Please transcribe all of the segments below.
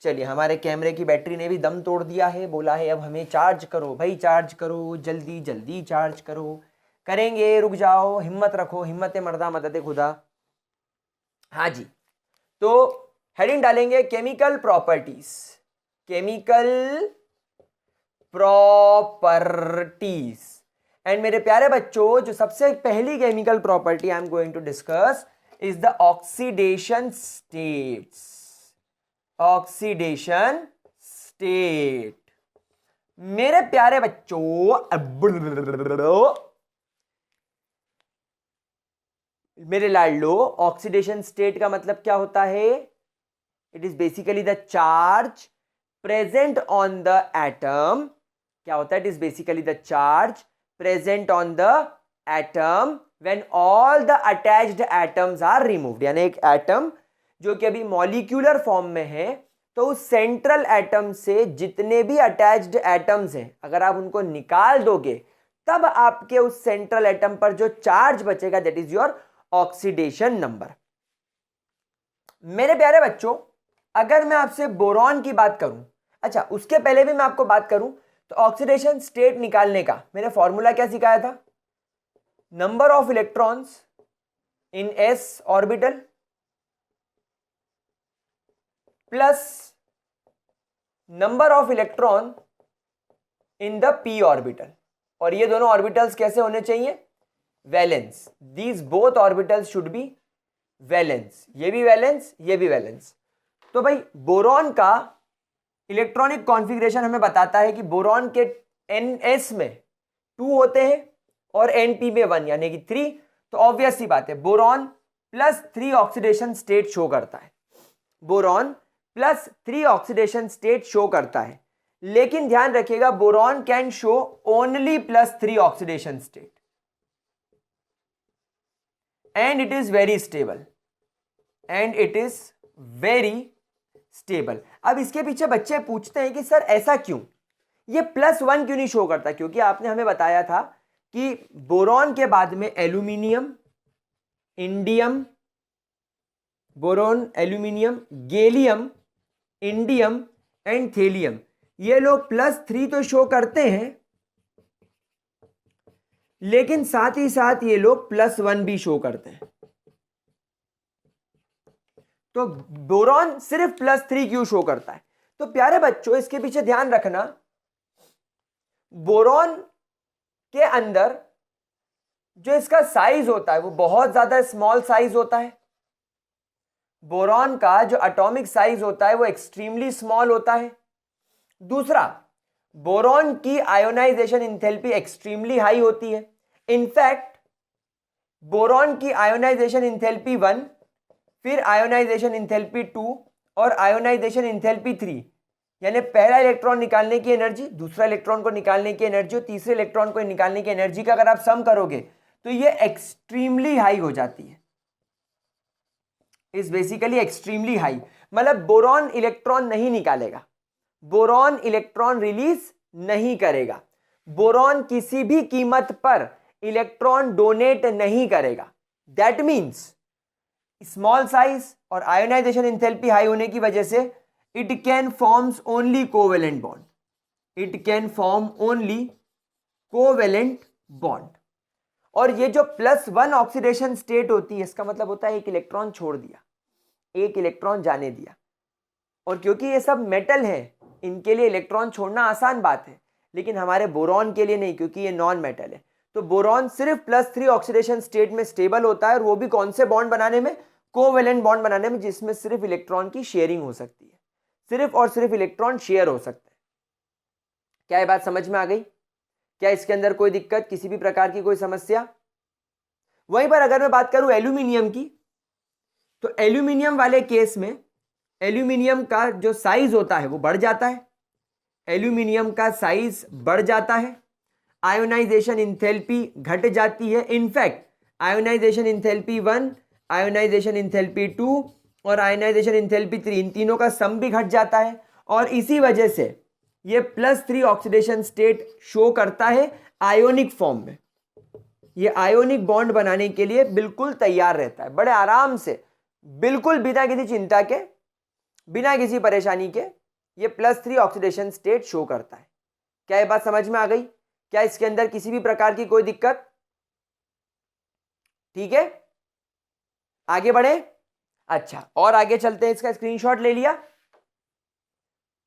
चलिए, हमारे कैमरे की बैटरी ने भी दम तोड़ दिया है, बोला है अब हमें चार्ज करो भाई, चार्ज करो, जल्दी जल्दी चार्ज करो। करेंगे, रुक जाओ, हिम्मत रखो, हिम्मत मर्दा मदद खुदा। हाँ जी, तो हेडिंग डालेंगे chemical properties, chemical properties. And मेरे प्यारे बच्चों, जो सबसे पहली chemical property I am going to discuss is the oxidation states, oxidation state. मेरे प्यारे बच्चों, मेरे लाडलो, ऑक्सीडेशन स्टेट का मतलब क्या होता है? It is basically the charge present on the atom. क्या होता है? It is basically the charge present on the atom when all the attached atoms are removed. यानी एक एटम जो कि अभी मॉलिक्यूलर फॉर्म में है, तो उस सेंट्रल एटम से जितने भी अटैच्ड एटम्स हैं, अगर आप उनको निकाल दोगे, तब आपके उस सेंट्रल एटम पर जो चार्ज बचेगा, that is your oxidation number. मेरे प्यारे बच्चों, अगर मैं आपसे बोरॉन की बात करूं, अच्छा उसके पहले भी मैं आपको बात करूं, तो ऑक्सीडेशन स्टेट निकालने का मैंने फॉर्मूला क्या सिखाया था? Number of electrons in S orbital plus number of electron in the P orbital. और ये दोनों ऑर्बिटल्स कैसे होने चाहिए? Valence. These both orbitals should be valence. ये भी वैलेंस, ये भी वैलेंस। तो भाई बोरॉन का इलेक्ट्रॉनिक कॉन्फ़िगरेशन हमें बताता है कि बोरॉन के Ns में 2 होते हैं और Np में 1, यानी कि 3। तो ऑब्वियस सी बात है, boron plus 3 oxidation state show करता है, boron plus 3 oxidation state show करता है। लेकिन ध्यान रखिएगा, boron can show only plus 3 oxidation state and it is very stable, and it is very stable. अब इसके पीछे बच्चे पूछते हैं कि सर ऐसा क्यों, ये +1 क्यों नहीं शो करता? क्योंकि आपने हमें बताया था कि बोरॉन के बाद में aluminium, indium, boron, aluminium, gallium, indium and thallium, ये लोग +3 तो शो करते हैं, लेकिन साथ ही साथ ये लोग +1 भी शो करते हैं। तो बोरॉन सिर्फ +3 क्यों शो करता है? तो प्यारे बच्चों, इसके पीछे ध्यान रखना, बोरॉन के अंदर जो इसका साइज होता है वो बहुत ज्यादा स्मॉल साइज होता है। बोरॉन का जो एटॉमिक साइज होता है वो एक्सट्रीमली स्मॉल होता है। दूसरा, बोरॉन की आयोनाइजेशन इंथैल्पी एक्सट्रीमली हाई होती है। इनफैक्ट बोरॉन की आयोनाइजेशन इंथैल्पी 1, फिर आयोनाइजेशन इंथैल्पी 2 और आयोनाइजेशन इंथैल्पी 3, यानी पहला इलेक्ट्रॉन निकालने की एनर्जी, दूसरा इलेक्ट्रॉन को निकालने की एनर्जी और तीसरे इलेक्ट्रॉन को निकालने की एनर्जी का अगर आप सम करोगे तो ये एक्सट्रीमली हाई हो जाती है। इज बेसिकली एक्सट्रीमली हाई, मतलब बोरॉन इलेक्ट्रॉन नहीं निकालेगा, बोरॉन इलेक्ट्रॉन रिलीज नहीं करेगा, बोरॉन किसी भी कीमत पर इलेक्ट्रॉन डोनेट नहीं करेगा। दैट मीन्स स्मॉल साइज और आयोनाइजेशन इंथैल्पी हाई होने की वजह से it can forms only covalent bond, it can form only covalent bond. और ये जो +1 ऑक्सीडेशन स्टेट होती है, इसका मतलब होता है एक इलेक्ट्रॉन छोड़ दिया, एक इलेक्ट्रॉन जाने दिया। और क्योंकि ये सब मेटल है, इनके लिए इलेक्ट्रॉन छोड़ना आसान बात है, लेकिन हमारे बोरॉन के लिए नहीं, क्योंकि ये नॉन मेटल है। तो बोरॉन सिर्फ +3 ऑक्सीडेशन स्टेट में स्टेबल होता है, और वो भी कौन से बॉन्ड बनाने में? कोवेलेंट बॉन्ड बनाने में, जिसमें सिर्फ इलेक्ट्रॉन की शेयरिंग हो सकती है, सिर्फ और सिर्फ इलेक्ट्रॉन शेयर हो सकते हैं। क्या ये बात समझ में आ गई? क्या इसके अंदर कोई दिक्कत, किसी भी प्रकार की कोई समस्या? वहीं पर अगर मैं बात करूं एल्यूमिनियम की, तो एल्यूमिनियम वाले केस में एल्यूमिनियम का जो साइज होता है वो बढ़ जाता है, एल्यूमिनियम का साइज बढ़ जाता है, आयोनाइजेशन इंथैल्पी घट जाती है। In fact ionization enthalpy 1, ionization enthalpy 2 और आयोनाइजेशन इंथैल्पी 3, इन तीनों का सम भी घट जाता है, और इसी वजह से ये +3 ऑक्सीडेशन स्टेट शो करता है आयोनिक फॉर्म में। ये आयोनिक बॉन्ड बनाने के लिए बिल्कुल तैयार रहता है, बड़े आराम से, बिल्कुल बिना किसी चिंता के बिना किसी परेशानी के ये +3 ऑक्सीडेशन स्टेट शो करता है। क्या ये बात समझ में आ गई? क्या इसके अंदर किसी भी प्रकार की कोई दिक्कत? ठीक है, आगे बढ़े। अच्छा, और आगे चलते हैं। इसका स्क्रीनशॉट ले लिया?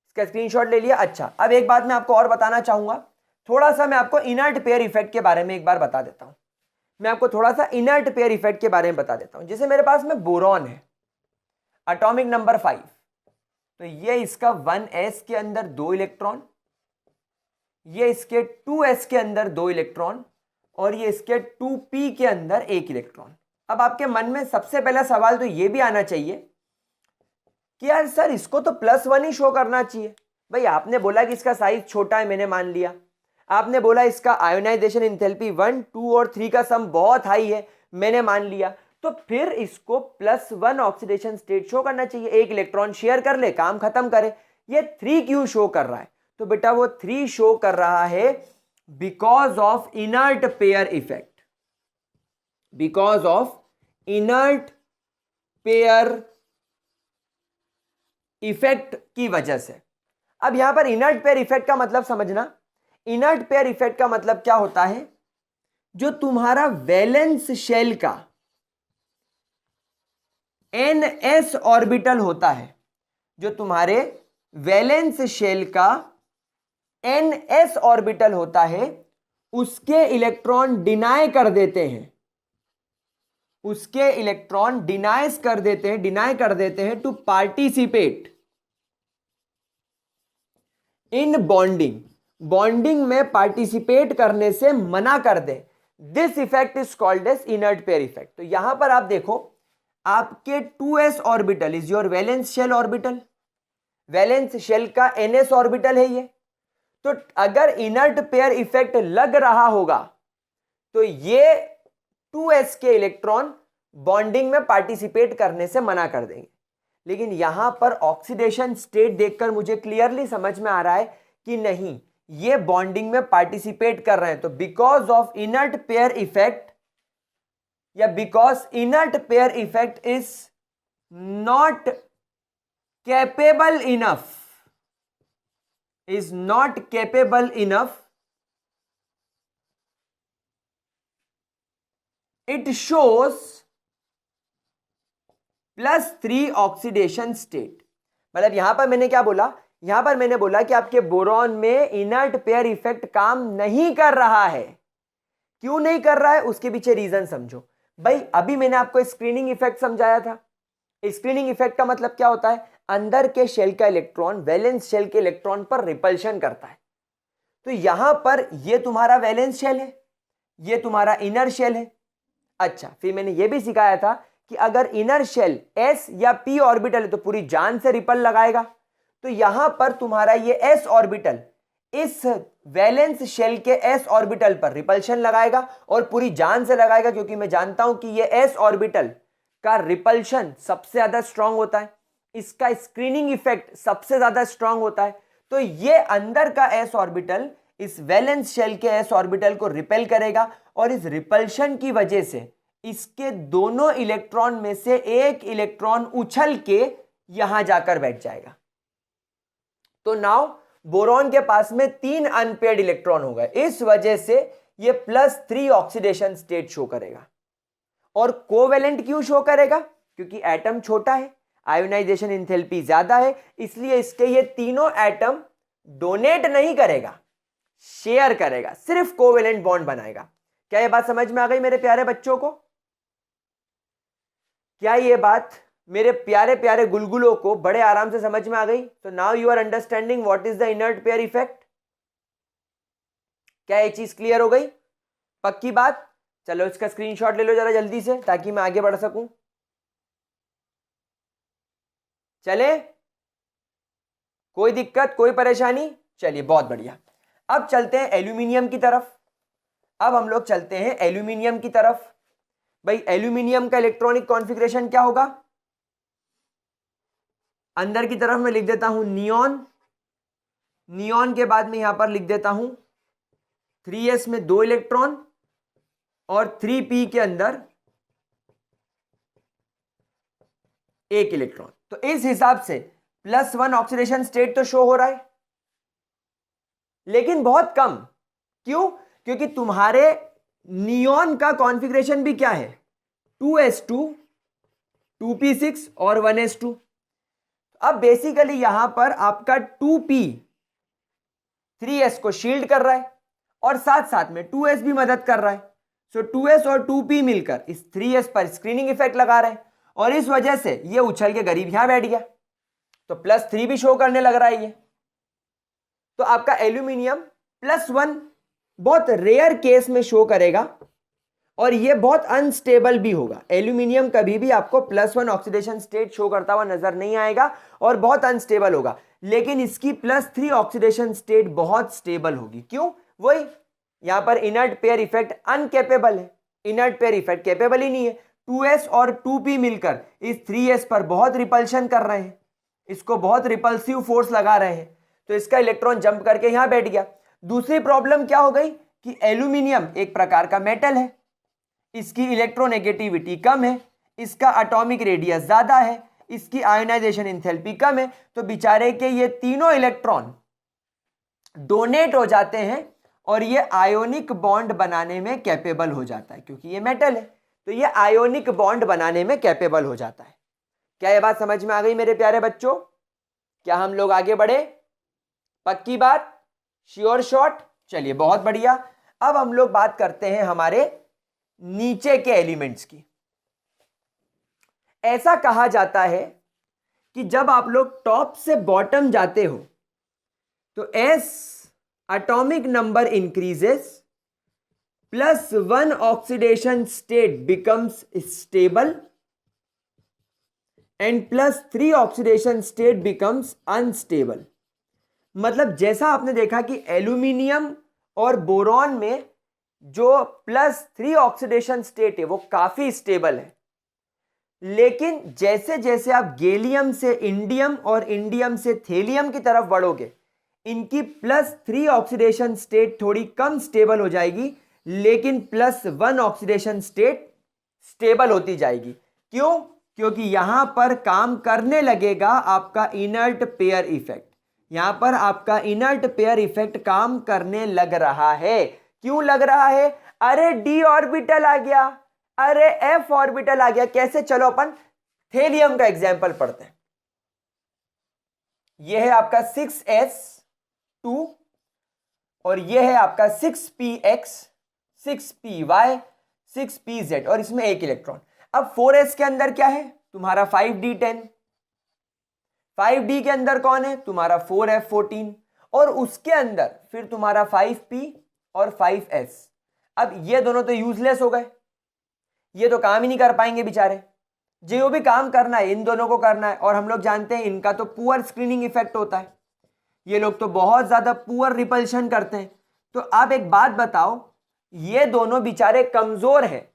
इसका स्क्रीनशॉट ले लिया। अच्छा, अब एक बात मैं आपको और बताना चाहूंगा। थोड़ा सा मैं आपको इनर्ट पेयर इफेक्ट के बारे में एक बार बता देता हूं। मैं आपको थोड़ा सा इनर्ट पेयर इफेक्ट के बारे में बता देता हूं। जैसे मेरे पास में बोरॉन है, एटॉमिक नंबर 5, तो ये इसका 1s के अंदर 2 इलेक्ट्रॉन, ये इसके 2s के अंदर 2 इलेक्ट्रॉन, और ये इसके 2p के अंदर 1 इलेक्ट्रॉन। अब आपके मन में सबसे पहला सवाल तो ये भी आना चाहिए कि यार सर इसको तो +1 ही शो करना चाहिए। भाई आपने बोला कि इसका साइज छोटा है, मैंने मान लिया। आपने बोला इसका आयोनाइजेशन एंथैल्पी 1, 2 और 3 का सम बहुत हाई है, मैंने मान लिया। तो फिर इसको +1 ऑक्सीडेशन स्टेट शो करना चाहिए। 1 इलेक्ट्रॉन शेयर कर ले, काम खत्म करे। ये 3 क्यों शो कर रहा है? तो बेटा वो 3 शो कर रहा है because of inert pair effect. Because of inert pair effect की वजह से। अब यहां पर इनर्ट पेयर इफेक्ट का मतलब समझना। इनर्ट पेयर इफेक्ट का मतलब क्या होता है? जो तुम्हारा वैलेंस शेल का ns ऑर्बिटल होता है, जो तुम्हारे वैलेंस शेल का ns ऑर्बिटल होता है, उसके इलेक्ट्रॉन डिनाई कर देते हैं। उसके इलेक्ट्रॉन डिनाई कर देते हैं to participate in bonding. Bonding में पार्टिसिपेट करने से मना कर दे। This effect is called as inert pair effect. तो यहां पर आप देखो, आपके 2s orbital is your valence shell orbital, valence shell का ns ऑर्बिटल है ये। तो अगर इनर्ट पेयर इफेक्ट लग रहा होगा तो ये 2s के इलेक्ट्रॉन बॉन्डिंग में पार्टिसिपेट करने से मना कर देंगे। लेकिन यहां पर ऑक्सीडेशन स्टेट देखकर मुझे क्लियरली समझ में आ रहा है कि नहीं, ये बॉन्डिंग में पार्टिसिपेट कर रहे हैं। तो because of inert pair effect, या because inert pair effect is not capable enough, it shows +3 oxidation state. मतलब यहां पर मैंने क्या बोला? यहां पर मैंने बोला कि आपके बोरॉन में इनर्ट पेयर इफेक्ट काम नहीं कर रहा है। क्यों नहीं कर रहा है? उसके पीछे रीजन समझो। भाई अभी मैंने आपको स्क्रीनिंग इफेक्ट समझाया था। स्क्रीनिंग इफेक्ट का मतलब क्या होता है? अंदर के शेल का इलेक्ट्रॉन वैलेंस शेल के इलेक्ट्रॉन पर रिपल्शन करता है। तो यहां पर ये तुम्हारा वैलेंस शेल है, ये तुम्हारा इनर शेल है। अच्छा, फिर मैंने ये भी सिखाया था कि अगर इनर शेल s या p ऑर्बिटल है तो पूरी जान से रिपल लगाएगा। तो यहां पर तुम्हारा ये s ऑर्बिटल इस वैलेंस शेल के s ऑर्बिटल पर रिपल्शन लगाएगा और पूरी जान से लगाएगा, क्योंकि मैं जानता हूं कि ये s ऑर्बिटल का रिपल्शन सबसे ज्यादा स्ट्रांग होता है, इसका स्क्रीनिंग इफेक्ट सबसे ज्यादा स्ट्रांग होता है। तो ये अंदर का s ऑर्बिटल इस वैलेंस शेल के s ऑर्बिटल को रिपेल करेगा, और इस रिपल्शन की वजह से इसके दोनों इलेक्ट्रॉन में से एक इलेक्ट्रॉन उछल के यहां जाकर बैठ जाएगा। तो नाउ बोरॉन के पास में 3 अनपेयर्ड इलेक्ट्रॉन हो गए। इस वजह से ये +3 ऑक्सीडेशन स्टेट शो करेगा। और कोवेलेंट क्यों शो करेगा? क्योंकि एटम छोटा है, आयोनाइजेशन एंथैल्पी ज्यादा है, इसलिए इसके ये तीनों एटम डोनेट नहीं करेगा, शेयर करेगा, सिर्फ कोवेलेंट बॉन्ड बनाएगा। क्या ये बात समझ में आ गई मेरे प्यारे बच्चों को? क्या ये बात मेरे प्यारे प्यारे गुलगुलों को बड़े आराम से समझ में आ गई? तो now you are understanding what is the inert pair effect. क्या ये चीज क्लियर हो गई? पक्की बात? चलो इसका स्क्रीनशॉट ले लो जरा जल्दी से, ताकि मैं आगे बढ़ सकूं। चले, कोई दिक्कत, कोई परेशानी? चलिए बहुत बढ़िया। अब चलते हैं एल्यूमिनियम की तरफ। अब हम लोग चलते हैं एल्यूमिनियम की तरफ। भाई एल्यूमिनियम का इलेक्ट्रॉनिक कॉन्फ़िगरेशन क्या होगा? अंदर की तरफ मैं लिख देता हूं नियॉन, नियॉन के बाद में यहां पर लिख देता हूं 3s में 2 इलेक्ट्रॉन और 3p के अंदर 1 इलेक्ट्रॉन। तो इस हिसाब से +1 ऑक्सीडेशन स्टेट तो शो हो रहा है, लेकिन बहुत कम। क्यों? क्योंकि तुम्हारे नियॉन का कॉन्फ़िगरेशन भी क्या है, 2s2 2p6 और 1s2। अब बेसिकली यहां पर आपका 2p 3s को शील्ड कर रहा है और साथ साथ में 2s भी मदद कर रहा है। सो 2s और 2p मिलकर इस 3s पर स्क्रीनिंग इफेक्ट लगा रहे हैं और इस वजह से ये उछल के करीब यहां बैठ गया, तो +3 भी शो करने लग रहा है ये। तो आपका एल्यूमिनियम +1 बहुत रेयर केस में शो करेगा और ये बहुत अनस्टेबल भी होगा। एल्यूमिनियम कभी भी आपको +1 ऑक्सीडेशन स्टेट शो करता हुआ नजर नहीं आएगा और बहुत अनस्टेबल होगा, लेकिन इसकी +3 ऑक्सीडेशन स्टेट बहुत स्टेबल होगी। क्यों? वही यहां पर इनर्ट पेयर इफेक्ट अनकेपेबल है, इनर्ट पेयर इफेक्ट कैपेबल ही नहीं है। 2s और 2p मिलकर इस 3s पर बहुत रिपल्शन कर रहे हैं, इसको बहुत रिपल्सिव फोर्स लगा रहे हैं, तो इसका इलेक्ट्रॉन जंप करके यहां बैठ गया। दूसरी प्रॉब्लम क्या हो गई कि एल्यूमिनियम एक प्रकार का मेटल है, इसकी इलेक्ट्रोनेगेटिविटी कम है, इसका एटॉमिक रेडियस ज्यादा है, इसकी आयोनाइजेशन एंथैल्पी कम है, तो बेचारे के ये तीनों इलेक्ट्रॉन डोनेट हो जाते हैं और ये आयोनिक बॉन्ड बनाने में कैपेबल हो जाता है। क्योंकि ये मेटल है तो ये आयोनिक बॉन्ड बनाने में कैपेबल हो जाता है। क्या ये बात समझ में आ गई मेरे प्यारे बच्चों? क्या हम लोग आगे बढ़े? पक्की बात, श्योर शॉट? चलिए बहुत बढ़िया। अब हम लोग बात करते हैं हमारे नीचे के एलिमेंट्स की। ऐसा कहा जाता है कि जब आप लोग टॉप से बॉटम जाते हो तो S atomic number increases, +1 oxidation state becomes stable and +3 oxidation state becomes unstable. मतलब जैसा आपने देखा कि एल्यूमिनियम और बोरॉन में जो +3 ऑक्सीडेशन स्टेट है वो काफी स्टेबल है, लेकिन जैसे जैसे आप गैलियम से इंडियम और इंडियम से थेलियम की तरफ बढ़ोगे, इनकी +3 ऑक्सीडेशन स्टेट थोड़ी कम स्टेबल हो जाएगी, लेकिन +1 ऑक्सीडेशन स्टेट स्टेबल होती जाएगी। क्यों? क्योंकि यहां पर काम करने लगेगा आपका इनर्ट पेयर इफेक्ट। यहां पर आपका इनर्ट पेयर इफेक्ट काम करने लग रहा है। क्यों लग रहा है? अरे d ऑर्बिटल आ गया, अरे f ऑर्बिटल आ गया। कैसे? चलो अपन थेलियम का एग्जांपल पढ़ते हैं। यह है आपका 6s2 और यह है आपका 6px 6py 6pz और इसमें एक इलेक्ट्रॉन। अब 4s के अंदर क्या है? तुम्हारा 5d10। 5d के अंदर कौन है? तुम्हारा 4f14 और उसके अंदर फिर तुम्हारा 5p और 5s। अब ये दोनों तो यूजलेस हो गए, ये तो काम ही नहीं कर पाएंगे बेचारे। जो भी काम करना है इन दोनों को करना है, और हम लोग जानते हैं इनका तो पुअर स्क्रीनिंग इफेक्ट होता है, ये लोग तो बहुत ज्यादा पुअर रिपल्शन करते हैं। तो आप एक बात बताओ, ये दोनों बेचारे कमजोर हैं।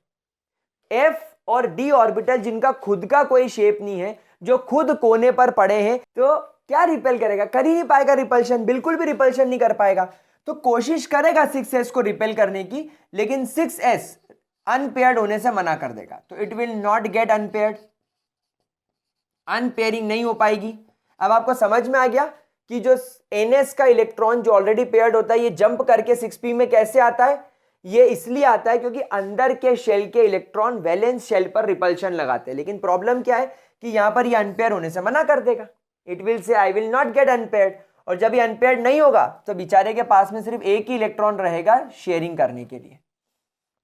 f और d ऑर्बिटल जिनका खुद का कोई शेप नहीं है, जो खुद कोने पर पड़े हैं, तो क्या रिपेल करेगा? कर ही नहीं पाएगा रिपल्शन, बिल्कुल भी रिपल्शन नहीं कर पाएगा। तो कोशिश करेगा 6s को रिपेल करने की, लेकिन 6s अनपेयर्ड होने से मना कर देगा, तो it will not get unpaired, unpairing नहीं हो पाएगी। अब आपको समझ में आ गया कि जो ns का इलेक्ट्रॉन जो ऑलरेडी पेयर्ड होता है, ये जंप करके 6p में कैसे आता है? ये इसलिए आता है क्योंकि अंदर के शेल के इलेक्ट्रॉन वैलेंस शेल पर रिपल्शन लगाते हैं। लेकिन प्रॉब्लम क्या है कि यहां पर ये अनपेयर होने से मना कर देगा, it will say I will not get unpaired. और जब ये अनपेयर्ड नहीं होगा तो बेचारे के पास में सिर्फ एक ही इलेक्ट्रॉन रहेगा शेयरिंग करने के लिए।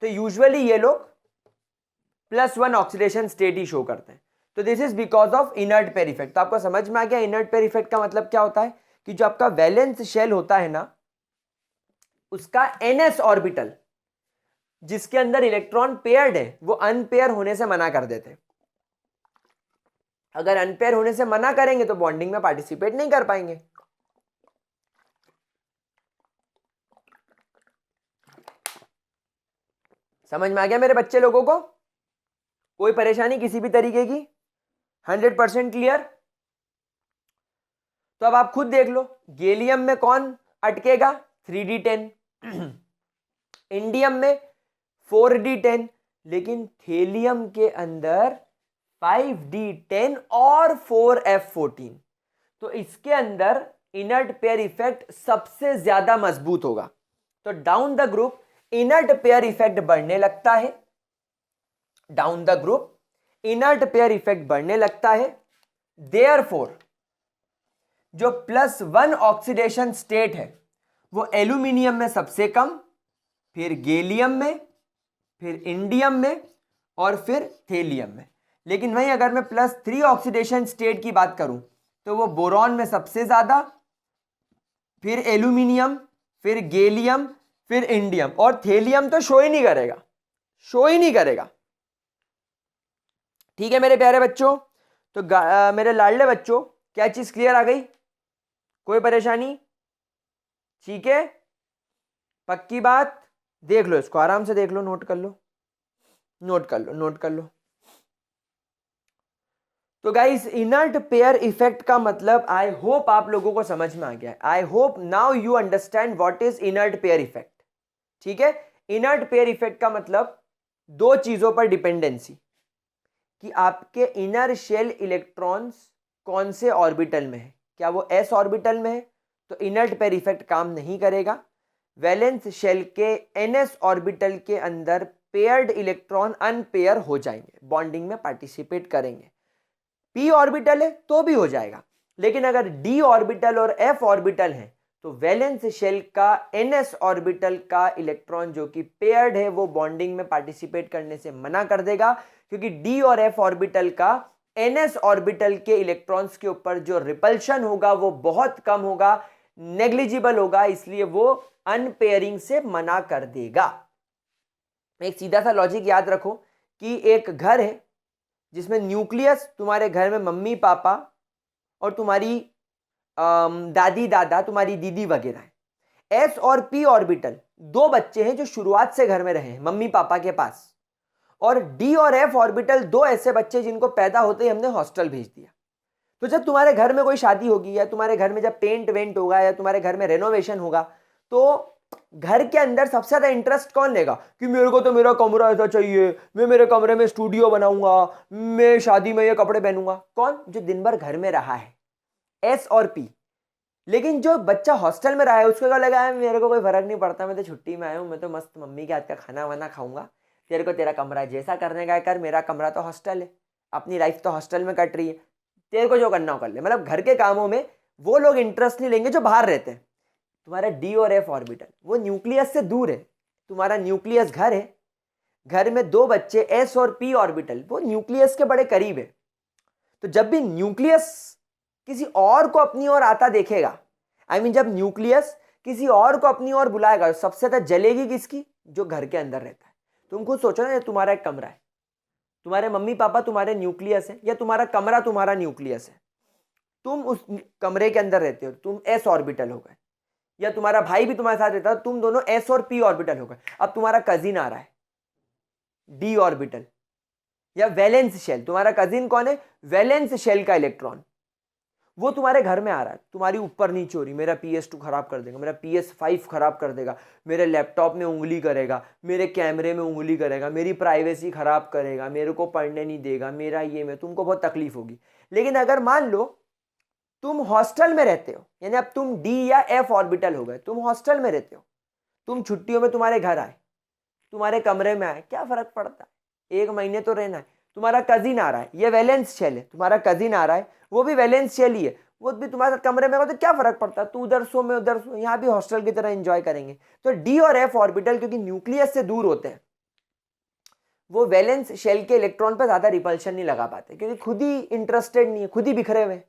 तो यूजुअली ये लोग +1 ऑक्सीडेशन स्टेट ही शो करते हैं। तो this is because of inert pair effect. तो आपको समझ में आ गया इनर्ट पेयर इफेक्ट का मतलब क्या होता है कि जो आपका वैलेंस शेल होता है ना, उसका ns ऑर्बिटल जिसके अंदर इलेक्ट्रॉन पेयर्ड है, वो अनपेयर होने से मना कर देते हैं। अगर अनपेयर होने से मना करेंगे तो बॉन्डिंग में पार्टिसिपेट नहीं कर पाएंगे। समझ में आ गया मेरे बच्चे लोगों को? कोई परेशानी किसी भी तरीके की? 100% क्लियर? तो अब आप खुद देख लो, गैलियम में कौन अटकेगा? 3d10, इंडियम में 4d10, लेकिन थेलियम के अंदर 5d10 और 4f14। तो इसके अंदर इनर्ट पेयर इफेक्ट सबसे ज्यादा मजबूत होगा। तो down the group inert pair effect बढ़ने लगता है, down the group inert pair effect बढ़ने लगता है। देयरफॉर जो +1 ऑक्सीडेशन स्टेट है वो एल्यूमिनियम में सबसे कम, फिर गैलियम में, फिर इंडियम में और फिर थेलियम में। लेकिन वहीं अगर मैं +3 ऑक्सीडेशन स्टेट की बात करूं तो वो बोरॉन में सबसे ज्यादा, फिर एल्यूमिनियम, फिर गैलियम, फिर इंडियम, और थेलियम तो शो ही नहीं करेगा, शो ही नहीं करेगा। ठीक है मेरे प्यारे बच्चों, तो मेरे लाडले बच्चों, क्या चीज क्लियर आ गई? कोई परेशानी? ठीक है, पक्की बात? देख लो इसको, आराम से देख लो, नोट कर लो, नोट कर लो, नोट कर लो। तो गाइस इनर्ट पेयर इफेक्ट का मतलब आई होप आप लोगों को समझ में आ गया है। I hope now you understand what is inert pair effect. ठीक है, इनर्ट पेयर इफेक्ट का मतलब दो चीजों पर डिपेंडेंसी, कि आपके इनर शेल इलेक्ट्रॉन्स कौन से ऑर्बिटल में है। क्या वो एस ऑर्बिटल में है तो इनर्ट पेयर इफेक्ट काम नहीं करेगा। वैलेंस शेल के एनएस ऑर्बिटल के अंदर पेयर्ड इलेक्ट्रॉन अनपेयर हो जाएंगे, बॉन्डिंग में पार्टिसिपेट करेंगे। पी ऑर्बिटल है तो भी हो जाएगा, लेकिन अगर डी ऑर्बिटल और एफ ऑर्बिटल है तो वैलेंस शेल का एनएस ऑर्बिटल का इलेक्ट्रॉन जो कि पेयर्ड है वो बॉन्डिंग में पार्टिसिपेट करने से मना कर देगा, क्योंकि डी और एफ ऑर्बिटल का एनएस ऑर्बिटल के इलेक्ट्रॉन्स के ऊपर जो रिपल्शन होगा वो बहुत कम होगा, नेग्लिजिबल होगा, इसलिए वो अनपेयरिंग से मना कर देगा। एक सीधा सा लॉजिक याद रखो कि एक घर है जिसमें न्यूक्लियस, तुम्हारे घर में मम्मी पापा और तुम्हारी दादी दादा, तुम्हारी दीदी वगैरह है। एस और पी ऑर्बिटल दो बच्चे हैं जो शुरुआत से घर में रहे हैं मम्मी पापा के पास, और डी और एफ ऑर्बिटल दो ऐसे बच्चे जिनको पैदा होते ही हमने हॉस्टल भेज दिया। तो जब तुम्हारे घर में कोई शादी होगी या तुम्हारे घर में जब पेंट वेंट होगा या तुम्हारे घर में रेनोवेशन होगा, तो घर के अंदर सबसे ज्यादा इंटरेस्ट कौन लेगा कि मेरे को तो मेरा कमरा ऐसा चाहिए, मैं मेरे कमरे में स्टूडियो बनाऊंगा, मैं शादी में ये कपड़े पहनूंगा? कौन? जो दिन भर घर में रहा है, एस और पी। लेकिन जो बच्चा हॉस्टल में रहा है उसको क्या लगा है, मेरे को कोई फर्क नहीं पड़ता, मैं तो छुट्टी में आया हूँ, मैं तो मस्त मम्मी के हाथ का खाना वाना खाऊंगा, तेरे को तेरा कमरा जैसा करने का कर, मेरा कमरा तो हॉस्टल है, अपनी लाइफ तो हॉस्टल में कट रही है, तेरे को जो करना हो कर ले। मतलब घर के कामों में वो लोग इंटरेस्ट नहीं लेंगे जो बाहर रहते हैं। तुम्हारा डी और एफ ऑर्बिटल वो न्यूक्लियस से दूर है, तुम्हारा न्यूक्लियस घर है, घर में दो बच्चे एस और पी ऑर्बिटल वो न्यूक्लियस के बड़े करीब है। तो जब भी न्यूक्लियस किसी और को अपनी ओर आता देखेगा, जब न्यूक्लियस किसी और को अपनी ओर बुलाएगा, सबसे ज्यादा जलेगी किसकी? जो घर के अंदर रहता है। तुम खुद सोचो ना, तुम्हारा एक कमरा है, तुम्हारे मम्मी पापा तुम्हारे न्यूक्लियस है, या तुम्हारा कमरा तुम्हारा न्यूक्लियस है, तुम उस कमरे के अंदर रहते हो, तुम एस ऑर्बिटल हो गए, या तुम्हारा भाई भी तुम्हारे साथ रहता है, तुम दोनों एस और पी ऑर्बिटल हो गए। अब तुम्हारा कजिन आ रहा है डी ऑर्बिटल या वैलेंस शेल, तुम्हारा कजिन कौन है? वैलेंस शेल का इलेक्ट्रॉन, वो तुम्हारे घर में आ रहा है, तुम्हारी ऊपर नीचे हो रही, मेरा PS2 खराब कर देगा, मेरा PS5 खराब कर देगा, मेरे लैपटॉप में उंगली करेगा, मेरे कैमरे में उंगली करेगा, मेरी प्राइवेसी खराब करेगा, मेरे को पढ़ने नहीं देगा, मेरा ये में, तुमको बहुत तकलीफ होगी। लेकिन अगर मान लो तुम हॉस्टल में रहते हो, यानी अब तुम डी या एफ ऑर्बिटल हो गए, तुम हॉस्टल में रहते हो, तुम छुट्टियों में तुम्हारे घर आए, तुम्हारे कमरे में आए, क्या फर्क पड़ता है, 1 महीने तो रहना है। तुम्हारा कजिन आ रहा है, ये वैलेंस शेल है, तुम्हारा कजिन आ रहा है, वो भी वैलेंस शेल ही है, वो भी तुम्हारे साथ कमरे में हो, तो क्या फर्क पड़ता है, तू उधर सो मैं उधर सो, यहाँ भी हॉस्टल की तरह एंजॉय करेंगे। तो डी और एफ ऑर्बिटल क्योंकि न्यूक्लियस से दूर होते हैं, वो वैलेंस शेल के इलेक्ट्रॉन पर ज्यादा रिपल्शन नहीं लगा पाते, क्योंकि खुद ही इंटरेस्टेड नहीं है, खुद ही बिखरे हुए।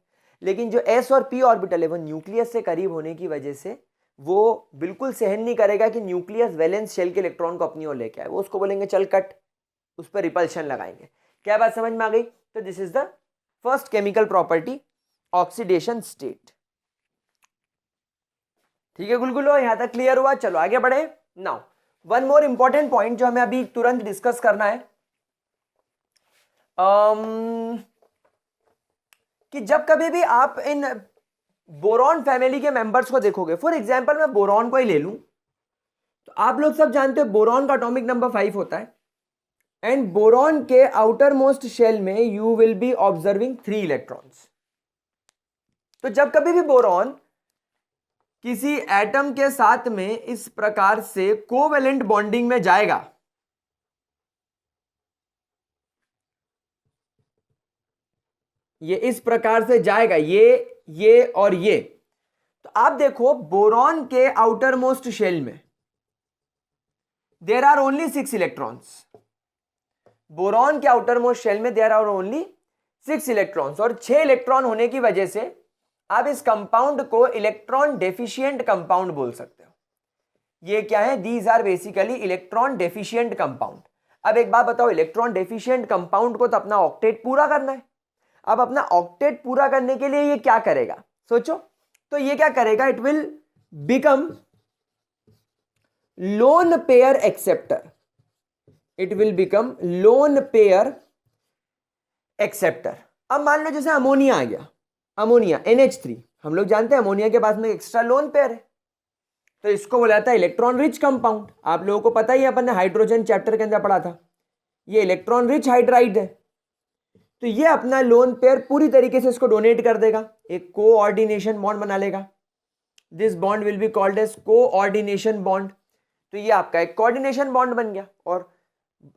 लेकिन जो एस और पी ऑर्बिटल है वो न्यूक्लियस से करीब होने की वजह से वो बिल्कुल सहन नहीं करेगा कि न्यूक्लियस वैलेंस शेल के इलेक्ट्रॉन को अपनी ओर लेके आए, वो उसको बोलेंगे चल कट, उस पर रिपल्शन लगाएंगे। क्या बात समझ में आ गई? तो this is the first chemical property, oxidation state. ठीक है गुलगुलो, यहां तक क्लियर हुआ? चलो आगे बढ़े। Now one more important point जो हमें अभी तुरंत डिस्कस करना है, कि जब कभी भी आप इन बोरॉन फैमिली के मेंबर्स को देखोगे, फॉर एग्जांपल मैं बोरॉन को ही ले लूं, तो आप लोग सब जानते हो बोरॉन का एटॉमिक नंबर 5 होता है, एंड बोरॉन के आउटर मोस्ट शेल में you will be observing 3 electrons. तो जब कभी भी बोरॉन किसी एटम के साथ में इस प्रकार से कोवेलेंट बॉन्डिंग में जाएगा, ये इस प्रकार से जाएगा, ये और ये, तो आप देखो बोरॉन के आउटर मोस्ट शेल में there are only 6 electrons. Boron के आउटर मोस्ट शेल में देयर आर ओनली 6 इलेक्ट्रॉन्स, और 6 इलेक्ट्रॉन होने की वजह से आप इस कंपाउंड को इलेक्ट्रॉन डेफिशिएंट कंपाउंड बोल सकते हो। ये क्या है? These are basically electron deficient compound. अब एक बात बताओ, इलेक्ट्रॉन डेफिशिएंट कंपाउंड को तो अपना ऑक्टेट पूरा करना है। अब अपना ऑक्टेट पूरा करने के लिए ये क्या करेगा, सोचो। तो ये क्या करेगा? It will become lone pair acceptor. It will become lone pair acceptor. अब मान लो जैसे अमोनिया आ गया, अमोनिया NH3, हम लोग जानते हैं अमोनिया के पास में एक्स्ट्रा लोन पेयर है, तो इसको बोला जाता है इलेक्ट्रॉन रिच कंपाउंड। आप लोगों को पता ही है, अपन ने हाइड्रोजन चैप्टर के अंदर पढ़ा था, ये इलेक्ट्रॉन रिच हाइड्राइड है। तो ये अपना लोन पेयर पूरी तरीके से इसको डोनेट कर देगा, एक कोऑर्डिनेशन बॉन्ड बना लेगा। This bond will be called as coordination bond. तो ये आपका एक कोऑर्डिनेशन बॉन्ड बन गया, और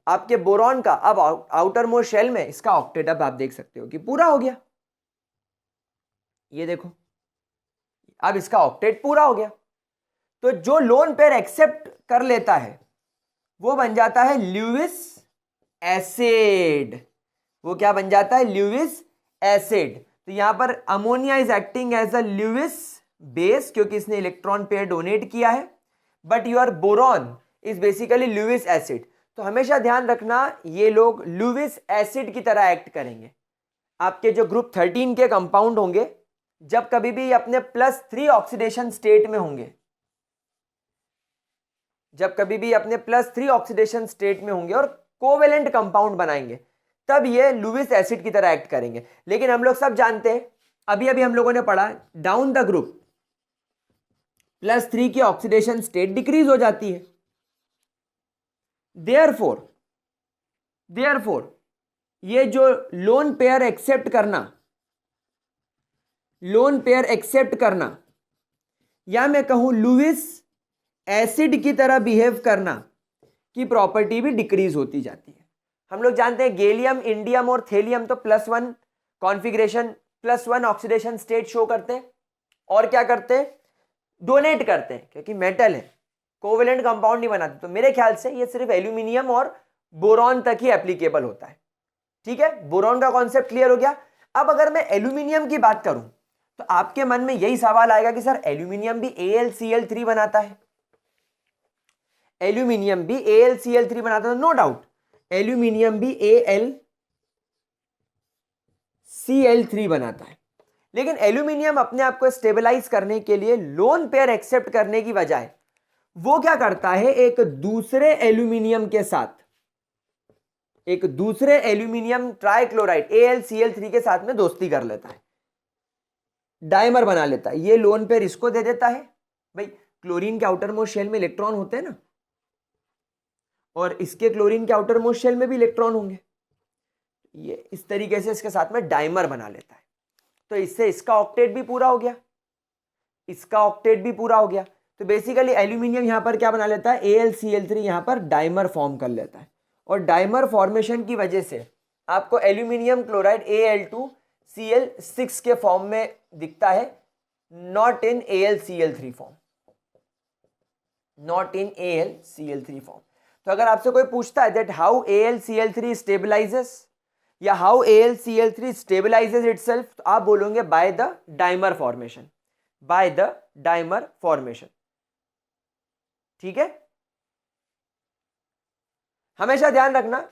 आपके बोरॉन का अब आउटर मोस्ट शेल में इसका ऑक्टेट अब आप देख सकते हो कि पूरा हो गया। ये देखो, अब इसका ऑक्टेट पूरा हो गया। तो जो लोन पेयर एक्सेप्ट कर लेता है वो बन जाता है ल्यूविस एसिड। वो क्या बन जाता है? Lewis acid. तो यहां पर ammonia is acting as a Lewis base, क्योंकि इसने इलेक्ट्रॉन पेयर डोनेट किया है, but your boron is basically Lewis acid. तो हमेशा ध्यान रखना, ये लोग ल्यूविस एसिड की तरह एक्ट करेंगे। आपके जो ग्रुप 13 के कंपाउंड होंगे, जब कभी भी अपने +3 ऑक्सीडेशन स्टेट में होंगे, जब कभी भी अपने +3 ऑक्सीडेशन स्टेट में होंगे और कोवेलेंट कंपाउंड बनाएंगे, तब ये लुईस एसिड की तरह एक्ट करेंगे। लेकिन हम लोग सब जानते हैं, अभी अभी हम लोगों ने पढ़ा, डाउन द ग्रुप +3 की ऑक्सीडेशन स्टेट डिक्रीज हो जाती है। देयरफॉर ये जो लोन पेयर एक्सेप्ट करना, या मैं कहूं लुईस एसिड की तरह बिहेव करना की प्रॉपर्टी भी डिक्रीज होती जाती है। हम लोग जानते हैं गैलियम, इंडियम और थेलियम तो +1 कॉन्फ़िगरेशन, +1 ऑक्सीडेशन स्टेट शो करते हैं, और क्या करते हैं? डोनेट करते हैं, क्योंकि मेटल है, कोवेलेंट कंपाउंड नहीं बनाते। तो मेरे ख्याल से ये सिर्फ एल्यूमिनियम और बोरॉन तक ही एप्लीकेबल होता है। ठीक है, बोरॉन का कॉन्सेप्ट क्लियर हो गया। अब अगर मैं एल्यूमिनियम की बात करूं, तो आपके मन में यही सवाल आएगा कि सर एल्यूमिनियम भी AlCl3 बनाता है। एल्यूमिनियम भी AlCl3 बनाता है, नो डाउट एल्यूमिनियम भी AlCl3 बनाता है। लेकिन एल्यूमिनियम अपने आप को स्टेबलाइज करने के लिए लोन पेयर एक्सेप्ट करने की बजाय वो क्या करता है, एक दूसरे एल्यूमिनियम ट्राइक्लोराइड AlCl3 के साथ में दोस्ती कर लेता है, डायमर बना लेता है। ये लोन पेयर इसको दे देता है। भाई क्लोरीन के आउटर मोस्ट शेल में इलेक्ट्रॉन होते हैं ना, और इसके क्लोरीन के आउटर मोस्ट शेल में भी इलेक्ट्रॉन होंगे। ये इस तरीके से इसके साथ में डायमर बना लेता है। तो इससे इसका ऑक्टेट भी पूरा हो गया, इसका ऑक्टेट भी पूरा हो गया। तो बेसिकली एल्यूमिनियम यहां पर क्या बना लेता है? AlCl3 यहां पर डायमर फॉर्म कर लेता है, और डायमर फॉर्मेशन की वजह से आपको एल्यूमिनियम क्लोराइड Al2Cl6 के फॉर्म में दिखता है, not in AlCl3 form, not in AlCl3 form. तो अगर आपसे कोई पूछता है दैट हाउ AlCl3 स्टेबलाइजेस या हाउ AlCl3 स्टेबलाइजेस इटसेल्फ, तो आप बोलोगे by the dimer formation, by the dimer formation. ठीक है, हमेशा ध्यान रखना,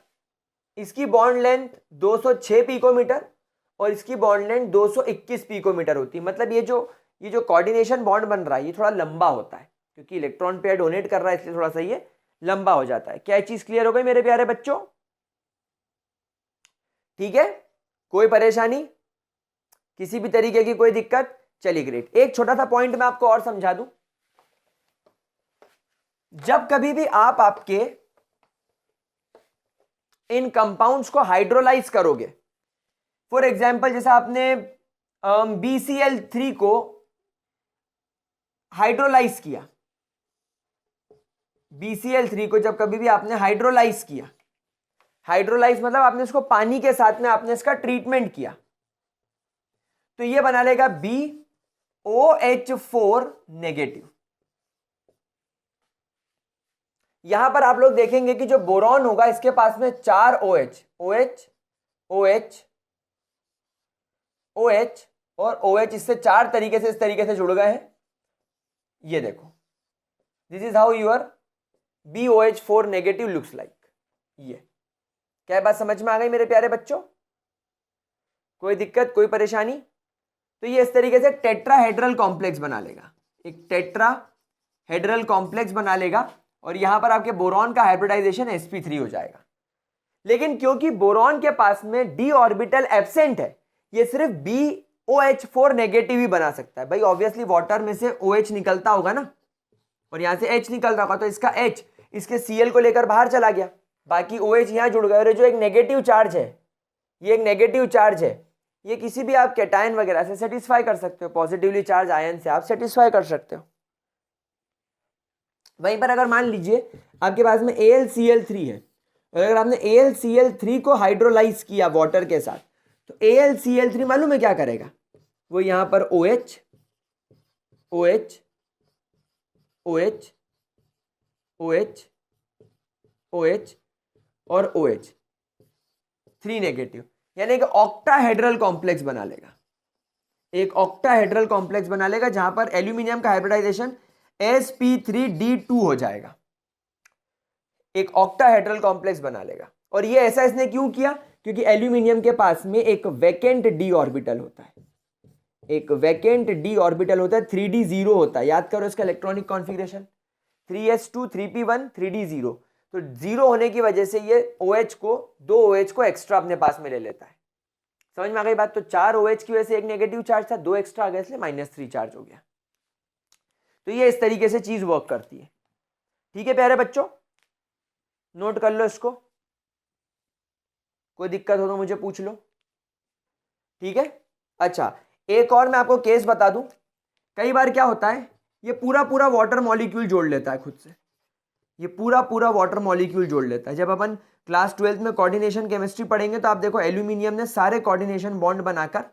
इसकी बॉन्ड लेंथ 206 पिकोमीटर और इसकी बॉन्ड लेंथ 221 पिकोमीटर होती है। मतलब ये जो कोऑर्डिनेशन बॉन्ड बन रहा है ये थोड़ा लंबा होता है, क्योंकि इलेक्ट्रॉन पेयर डोनेट कर रहा है, इसलिए थोड़ा सा ये लंबा हो जाता है। क्या चीज क्लियर हो गई मेरे प्यारे बच्चों? ठीक है, कोई परेशानी, किसी भी तरीके की कोई दिक्कत? चलिए ग्रेट। एक छोटा सा पॉइंट मैं आपको और समझा दूं, जब कभी भी आप आपके इन कंपाउंड्स को हाइड्रोलाइज करोगे, फॉर एग्जाम्पल जैसा आपने BCl3 को हाइड्रोलाइज किया, BCl3 को जब कभी भी आपने हाइड्रोलाइज किया, हाइड्रोलाइज मतलब आपने इसको पानी के साथ में आपने इसका ट्रीटमेंट किया, तो ये बना लेगा BOH4 नेगेटिव। यहां पर आप लोग देखेंगे कि जो बोरॉन होगा इसके पास में 4 OH, OH, OH, OH और OH, इससे 4 तरीके से इस तरीके से जुड़ गए हैं। ये देखो, this is how your BOH4 negative looks like. ये क्या बात समझ में आ गई मेरे प्यारे बच्चों? कोई दिक्कत, कोई परेशानी? तो ये इस तरीके से टेट्राहेड्रल कॉम्प्लेक्स बना लेगा, एक टेट्राहेड्रल कॉम्प्लेक्स बना लेगा, और यहां पर आपके बोरॉन का हाइब्रिडाइजेशन sp3 हो जाएगा। लेकिन क्योंकि बोरॉन के पास में d ऑर्बिटल एब्सेंट है, ये सिर्फ BOH4 नेगेटिव ही बना सकता है। भाई ऑब्वियसली वाटर में से OH निकलता होगा ना, और यहां से H निकल रहा होगा, तो इसका H इसके Cl को लेकर बाहर चला गया, बाकी OH यहां जुड़ गए। और जो एक नेगेटिव चार्ज है, ये एक नेगेटिव चार्ज है, ये किसी भी आप कैटायन वगैरह से सेटिस्फाई कर सकते हो, पॉजिटिवली चार्ज आयन से आप सेटिस्फाई कर सकते हो। वहीं पर अगर मान लीजिए आपके पास में AlCl3 है, और अगर आपने AlCl3 को हाइड्रोलाइज किया वाटर के साथ, तो AlCl3 मालूम है क्या करेगा? वो यहां पर OH, OH, OH, OH, OH और OH 3 नेगेटिव, यानी कि ऑक्टाहेड्रल कॉम्प्लेक्स बना लेगा, एक ऑक्टाहेड्रल कॉम्प्लेक्स बना लेगा, जहां पर एल्यूमिनियम का हाइब्रिडाइजेशन sp3d2 हो जाएगा, एक ऑक्टाहेड्रल कॉम्प्लेक्स बना लेगा। और ये ऐसा इसने क्यों किया? क्योंकि एल्यूमिनियम के पास में एक वैकेंट d ऑर्बिटल होता है, एक वैकेंट d ऑर्बिटल होता है, 3d0 होता है। याद करो इसका electronic configuration, 3s2 3p1 3d0। तो 0 होने की वजह से ये OH को, 2 OH को एक्स्ट्रा अपने पास में ले लेता है। समझ में आ गई बात? तो 4 OH की वजह से एक नेगेटिव चार्ज था, 2 एक्स्ट्रा आ गया, इसलिए -3 चार्ज हो गया। तो ये इस तरीके से चीज वर्क करती है। ठीक है प्यारे बच्चों, नोट कर लो इसको, कोई दिक्कत हो तो मुझे पूछ लो। ठीक है, अच्छा एक और मैं आपको केस बता दूं। कई बार क्या होता है, ये पूरा पूरा वाटर मॉलिक्यूल जोड़ लेता है खुद से, ये पूरा पूरा वाटर मॉलिक्यूल जोड़ लेता है। जब अपन क्लास 12 में कोऑर्डिनेशन केमिस्ट्री पढ़ेंगे तो आप देखो एल्यूमिनियम ने सारे कोऑर्डिनेशन बॉन्ड बनाकर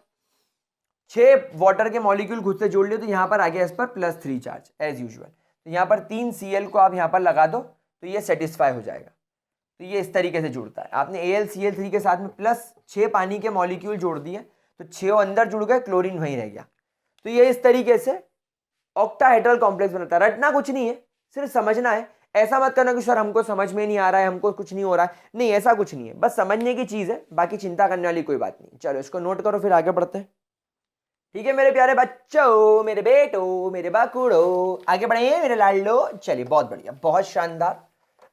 6 वाटर के मॉलिक्यूल खुद से जोड़ लिए, तो यहां पर आ गया इस पर +3 चार्ज एज यूजुअल। तो यहां पर 3 Cl को आप यहां पर लगा दो तो ये सेटिस्फाई हो जाएगा। तो ये इस तरीके से जुड़ता है। आपने AlCl3 के साथ में +6 पानी के मॉलिक्यूल जोड़ दिए, तो 6 अंदर जुड़ गए, क्लोरीन वहीं रह गया। तो ये इस तरीके से ऑक्टाहेड्रल कॉम्प्लेक्स बनता है। रटना कुछ नहीं है, सिर्फ समझना है। ऐसा मत करना कि सर हमको समझ में नहीं आ रहा है, हमको कुछ नहीं हो रहा है, नहीं ऐसा कुछ नहीं है, बस समझने की चीज है, बाकी चिंता करने वाली कोई बात नहीं। चलो इसको नोट करो, फिर आगे बढ़ते हैं। ठीक है मेरे प्यारे बच्चों, मेरे बेटो, मेरे बाकुड़ो, आगे बढ़े मेरे लाडलो। चलिए बहुत बढ़िया, बहुत शानदार।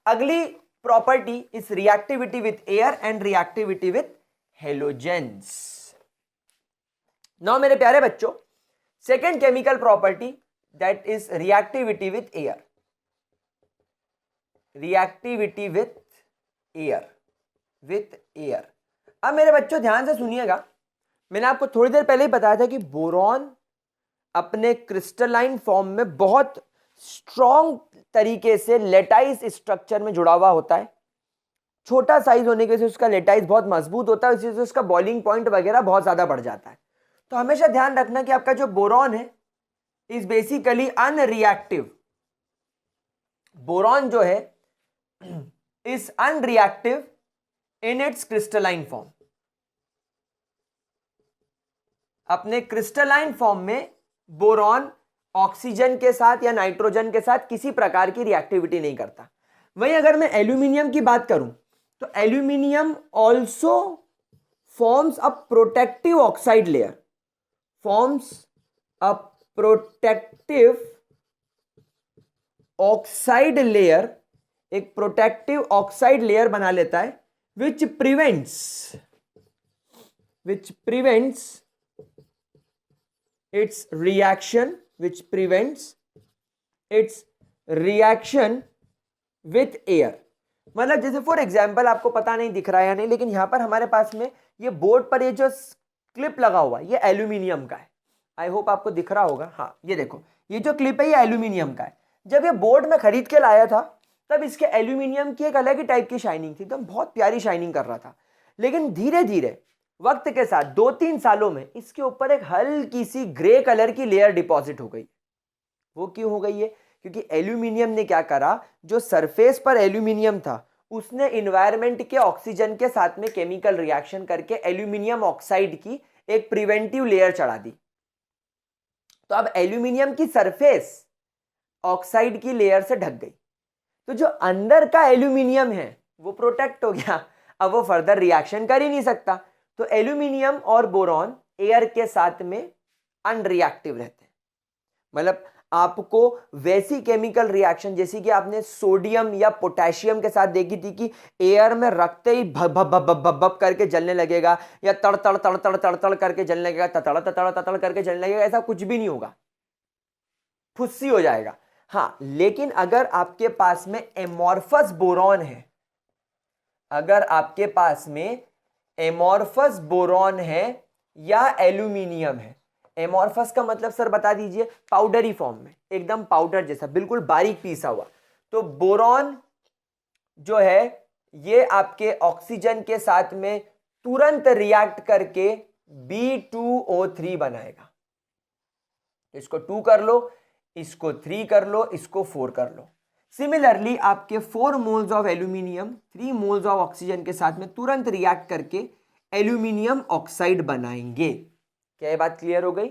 अगली property is reactivity with air and reactivity with halogens. Now मेरे प्यारे बच्चों, second chemical property that is reactivity with air, reactivity with air, with air. अब मेरे बच्चों ध्यान से सुनिएगा, मैंने आपको थोड़ी देर पहले ही बताया था कि बोरॉन अपने क्रिस्टलाइन फॉर्म में बहुत स्ट्रॉन्ग तरीके से लेटाइस स्ट्रक्चर में जुड़ा हुआ होता है। छोटा साइज होने की वजह से उसका लेटाइस बहुत मजबूत होता है, इसी से उसका बॉइलिंग पॉइंट वगैरह बहुत ज्यादा बढ़ जाता है। तो हमेशा ध्यान रखना कि आपका जो बोरॉन है इज बेसिकली अनरिएक्टिव। बोरॉन जो है is unreactive in its crystalline form. अपने क्रिस्टलाइन फॉर्म में बोरॉन ऑक्सीजन के साथ या नाइट्रोजन के साथ किसी प्रकार की रिएक्टिविटी नहीं करता। वहीं अगर मैं एल्यूमिनियम की बात करूं तो aluminium also forms a protective oxide layer, forms a protective oxide layer, एक प्रोटेक्टिव ऑक्साइड लेयर बना लेता है which prevents its reaction, which prevents its reaction with air। मतलब जैसे फॉर एग्जाम्पल, आपको पता नहीं दिख रहा है या नहीं, लेकिन यहां पर हमारे पास में ये बोर्ड पर ये जो क्लिप लगा हुआ ये एल्यूमिनियम का है। आई होप आपको दिख रहा होगा। हाँ ये देखो, ये जो क्लिप है ये एल्यूमिनियम का है। जब ये बोर्ड में खरीद के लाया था तब इसके एल्यूमिनियम की एक अलग ही टाइप की शाइनिंग थी, एकदम बहुत प्यारी शाइनिंग कर रहा था। लेकिन धीरे धीरे वक्त के साथ 2-3 सालों में इसके ऊपर एक हल्की सी ग्रे कलर की लेयर डिपॉजिट हो गई। वो क्यों हो गई है? क्योंकि एल्यूमिनियम ने क्या करा, जो सरफेस पर एल्यूमिनियम था उसने इन्वायरमेंट के ऑक्सीजन के साथ में केमिकल रिएक्शन करके एल्यूमिनियम ऑक्साइड की एक प्रिवेंटिव लेयर चढ़ा दी। तो अब एल्यूमिनियम की सरफेस ऑक्साइड की लेयर से ढक गई, तो जो अंदर का एल्यूमिनियम है वो प्रोटेक्ट हो गया। अब वो फर्दर रिएक्शन कर ही नहीं सकता। तो एल्यूमिनियम और बोरॉन एयर के साथ में अनरिएक्टिव रहते हैं। मतलब आपको वैसी केमिकल रिएक्शन जैसी कि आपने सोडियम या पोटेशियम के साथ देखी थी कि एयर में रखते ही भब भब भब भब भब करके जलने लगेगा, या तड़ तड़ तड़ तड़ तड़ तड़ करके जलने लगेगा, ततड़ ततड़ ततड़ करके जलने लगेगा, ऐसा कुछ भी नहीं होगा, फुस्सी हो जाएगा। हाँ, लेकिन अगर आपके पास में एमॉर्फस बोरॉन है, अगर आपके पास में एमॉर्फस बोरॉन है या एल्यूमिनियम है, एमॉर्फस का मतलब सर बता दीजिए, पाउडरी फॉर्म में, एकदम पाउडर जैसा, बिल्कुल बारीक पीसा हुआ। तो बोरॉन जो है ये आपके ऑक्सीजन के साथ में तुरंत रिएक्ट करके B2O3 बनाएगा। इसको 2 कर लो, इसको 3 कर लो, इसको 4 कर लो। सिमिलरली आपके 4 moles of aluminium 3 moles of oxygen के साथ में तुरंत रिएक्ट करके एल्यूमिनियम ऑक्साइड बनाएंगे। क्या ये बात क्लियर हो गई?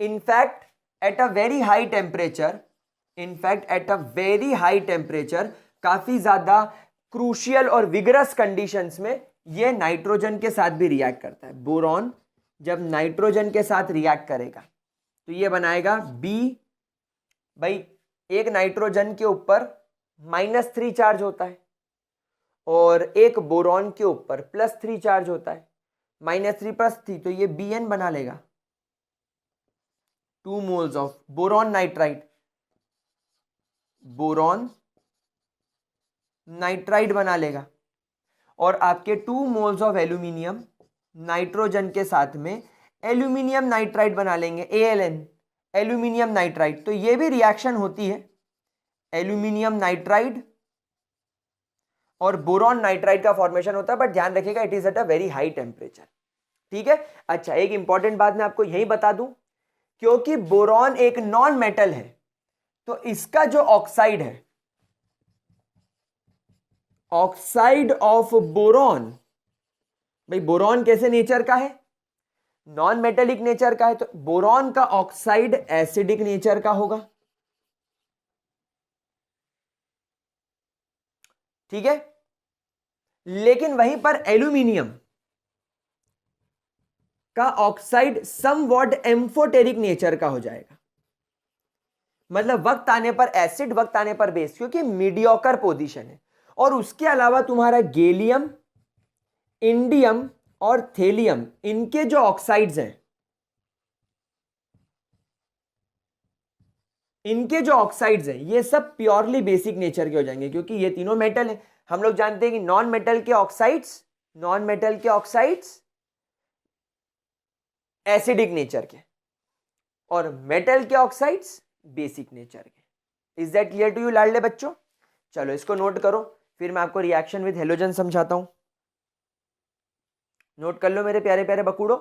In fact at a very high temperature, काफी ज्यादा क्रूशियल और विगरस कंडीशंस में ये नाइट्रोजन के साथ भी रिएक्ट करता है। बोरॉन जब नाइट्रोजन के साथ रिएक्ट करेगा तो ये बनाएगा B। भाई एक नाइट्रोजन के ऊपर -3 चार्ज होता है और एक बोरॉन के ऊपर +3 चार्ज होता है, -3 + 3, तो ये Bn बना लेगा, 2 मोल्स ऑफ बोरॉन नाइट्राइड बना लेगा। और आपके 2 मोल्स ऑफ एल्यूमिनियम नाइट्रोजन के साथ में एल्यूमिनियम नाइट्राइड बना लेंगे, ALN, एल्यूमिनियम नाइट्राइड। तो ये भी रिएक्शन होती है, एल्यूमिनियम नाइट्राइड और बोरॉन नाइट्राइड का फॉर्मेशन होता है, बट ध्यान रखिएगा it is at a very high temperature. ठीक है। अच्छा, एक इंपॉर्टेंट बात मैं आपको यही बता दूं, क्योंकि बोरॉन एक नॉन मेटल है तो इसका जो ऑक्साइड है, ऑक्साइड ऑफ बोरॉन, भाई बोरॉन कैसे नेचर का है? नॉन मेटेलिक नेचर का है, तो बोरॉन का ऑक्साइड एसिडिक नेचर का होगा। ठीक है। लेकिन वहीं पर एल्यूमिनियम का ऑक्साइड समवॉट एम्फोटेरिक नेचर का हो जाएगा। मतलब वक्त आने पर एसिड, वक्त आने पर बेस, क्योंकि मीडियोकर पोजीशन है। और उसके अलावा तुम्हारा गैलियम, इंडियम और थेलियम, इनके जो ऑक्साइड्स हैं, ये सब प्योरली बेसिक नेचर के हो जाएंगे, क्योंकि ये तीनों मेटल हैं। हम लोग जानते हैं कि नॉन मेटल के ऑक्साइड्स एसिडिक नेचर के और मेटल के ऑक्साइड्स बेसिक नेचर के। Is that clear to you लाडले बच्चों? चलो इसको नोट करो, फिर मैं आपको रिएक्शन विद हेलोजन समझाता हूं। नोट कर लो मेरे प्यारे प्यारे बकुड़ो।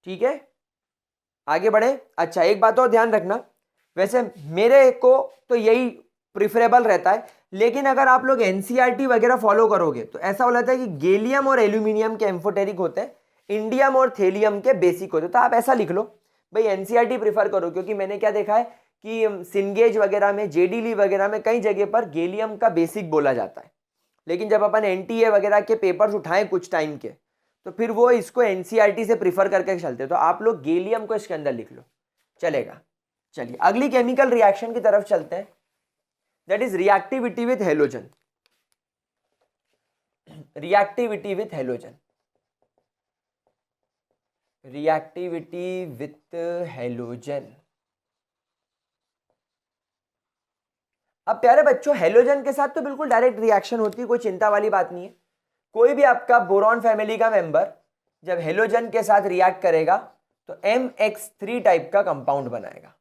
ठीक है, आगे बढ़े। अच्छा, एक बात और ध्यान रखना, वैसे मेरे को तो यही प्रिफरेबल रहता है, लेकिन अगर आप लोग एनसीईआरटी वगैरह फॉलो करोगे तो ऐसा हो जाता है कि गैलियम और एल्यूमिनियम के एम्फोटेरिक होते हैं, इंडियम और थेलियम के बेसिक होते हैं। तो आप ऐसा लिख लो भाई, एनसीईआरटी प्रीफर करो, क्योंकि मैंने क्या देखा है कि सिंगेज वगैरह में, जेडीली वगैरह में कई जगह पर गैलियम का बेसिक बोला जाता है, लेकिन जब अपन एनटीए वगैरह के पेपर्स उठाएं कुछ टाइम के, तो फिर वो इसको एनसीईआरटी से प्रीफर करके चलते। तो आप लोग गैलियम को इसके अंदर लिख लो, चलेगा। चलिए अगली केमिकल रिएक्शन की तरफ चलते हैं, that is reactivity with halogen. Reactivity with halogen. अब प्यारे बच्चों, हेलोजन के साथ तो बिल्कुल डायरेक्ट रिएक्शन होती है, कोई चिंता वाली बात नहीं है। कोई भी आपका बोरॉन फैमिली का मेंबर जब हेलोजन के साथ रिएक्ट करेगा तो MX3 टाइप का कंपाउंड बनाएगा।